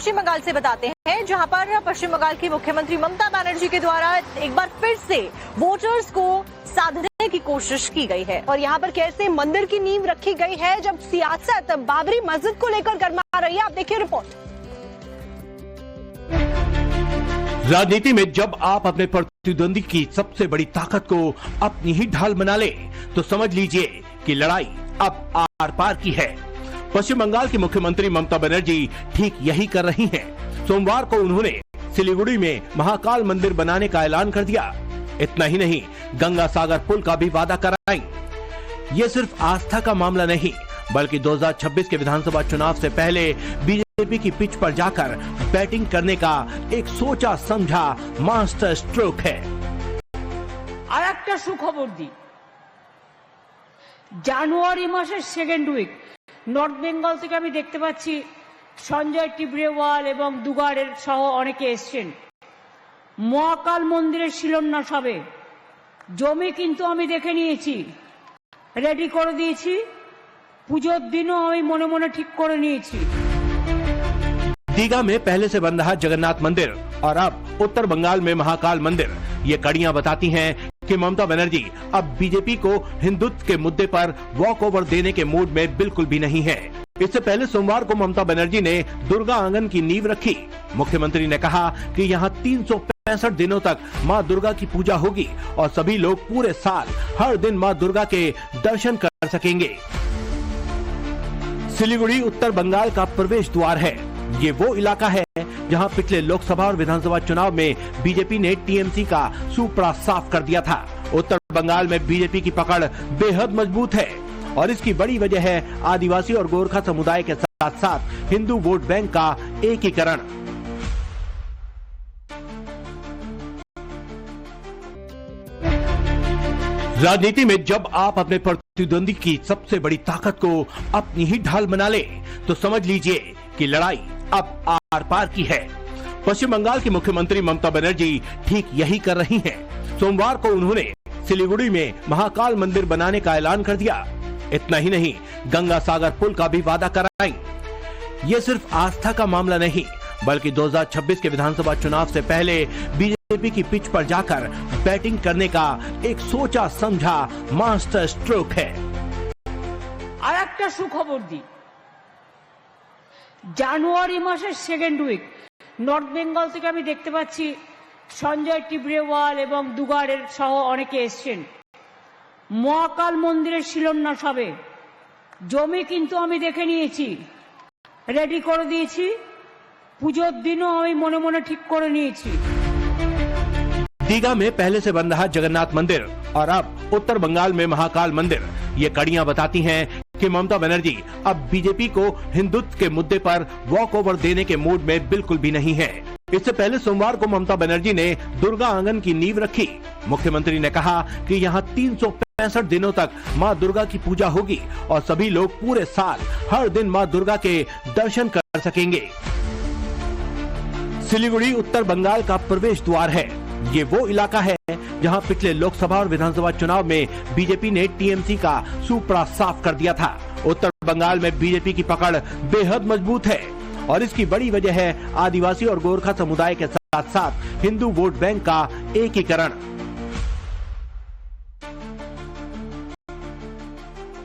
पश्चिम बंगाल से बताते हैं, जहां पर पश्चिम बंगाल की मुख्यमंत्री ममता बनर्जी के द्वारा एक बार फिर से वोटर्स को साधने की कोशिश की गई है। और यहां पर कैसे मंदिर की नींव रखी गई है, जब सियासत बाबरी मस्जिद को लेकर गरमा रही है। आप देखिए रिपोर्ट। राजनीति में जब आप अपने प्रतिद्वंदी की सबसे बड़ी ताकत को अपनी ही ढाल बना ले, तो समझ लीजिए कि लड़ाई अब आर पार की है। पश्चिम बंगाल की मुख्यमंत्री ममता बनर्जी ठीक यही कर रही हैं। सोमवार को उन्होंने सिलीगुड़ी में महाकाल मंदिर बनाने का ऐलान कर दिया। इतना ही नहीं, गंगा सागर पुल का भी वादा कराई। ये सिर्फ आस्था का मामला नहीं, बल्कि 2026 के विधानसभा चुनाव से पहले बीजेपी की पिच पर जाकर बैटिंग करने का एक सोचा समझा मास्टर स्ट्रोक है। আর একটা সুখবর দি, জানুয়ারি মাসের সেকেন্ড উইক নর্থ বেঙ্গল থেকে আমি দেখতে পাচ্ছি সঞ্জয় টিব্রেওয়াল এবং দুগাড়ের সহ অনেকে এসছেন। মহাকাল মন্দিরের শিলান্যাস হবে, জমি কিন্তু আমি দেখে নিয়েছি, রেডি করে দিয়েছি, পুজোর দিনও আমি মনে মনে ঠিক করে নিয়েছি। दीघा में पहले से बन रहा जगन्नाथ मंदिर और अब उत्तर बंगाल में महाकाल मंदिर, ये कड़ियां बताती हैं कि ममता बनर्जी अब बीजेपी को हिंदुत्व के मुद्दे पर वॉक ओवर देने के मूड में बिल्कुल भी नहीं है। इससे पहले सोमवार को ममता बनर्जी ने दुर्गा आंगन की नींव रखी। मुख्यमंत्री ने कहा कि यहाँ 365 दिनों तक माँ दुर्गा की पूजा होगी और सभी लोग पूरे साल हर दिन माँ दुर्गा के दर्शन कर सकेंगे। सिलीगुड़ी उत्तर बंगाल का प्रवेश द्वार है। ये वो इलाका है जहां पिछले लोकसभा और विधानसभा चुनाव में बीजेपी ने टीएमसी का सुपड़ा साफ कर दिया था। उत्तर बंगाल में बीजेपी की पकड़ बेहद मजबूत है और इसकी बड़ी वजह है आदिवासी और गोरखा समुदाय के साथ साथ हिंदू वोट बैंक का एकीकरण। राजनीति में जब आप अपने प्रतिद्वंदी की सबसे बड़ी ताकत को अपनी ही ढाल बना ले, तो समझ लीजिए कि लड़ाई अब आर पार की है। पश्चिम बंगाल की मुख्यमंत्री ममता बनर्जी ठीक यही कर रही हैं। सोमवार को उन्होंने सिलीगुड़ी में महाकाल मंदिर बनाने का ऐलान कर दिया। इतना ही नहीं, गंगा सागर पुल का भी वादा कराई। ये सिर्फ आस्था का मामला नहीं, बल्कि 2026 के विधानसभा चुनाव से पहले बीजेपी की पिच पर जाकर बैटिंग करने का एक सोचा समझा मास्टर स्ट्रोक है। আর একটা সুখবর দি, জানুয়ারি মাসের সেকেন্ড উইক নর্থ বেঙ্গল থেকে আমি দেখতে পাচ্ছি সঞ্জয় টিব্রেওয়াল এবং দুগাড়ের সহ অনেকে এসছেন। মহাকাল মন্দিরের শিলান্যাস হবে, জমি কিন্তু আমি দেখে নিয়েছি, রেডি করে দিয়েছি, পুজোর দিনও আমি মনে মনে ঠিক করে নিয়েছি। दीघा में पहले से बन रहा जगन्नाथ मंदिर और अब उत्तर बंगाल में महाकाल मंदिर, ये कड़ियां बताती हैं कि ममता बनर्जी अब बीजेपी को हिंदुत्व के मुद्दे पर वॉक ओवर देने के मूड में बिल्कुल भी नहीं है। इससे पहले सोमवार को ममता बनर्जी ने दुर्गा आंगन की नींव रखी। मुख्यमंत्री ने कहा कि यहाँ 365 दिनों तक माँ दुर्गा की पूजा होगी और सभी लोग पूरे साल हर दिन माँ दुर्गा के दर्शन कर सकेंगे। सिलीगुड़ी उत्तर बंगाल का प्रवेश द्वार है। ये वो इलाका है जहां पिछले लोकसभा और विधानसभा चुनाव में बीजेपी ने टीएमसी का सुपड़ा साफ कर दिया था। उत्तर बंगाल में बीजेपी की पकड़ बेहद मजबूत है और इसकी बड़ी वजह है आदिवासी और गोरखा समुदाय के साथ साथ हिंदू वोट बैंक का एकीकरण।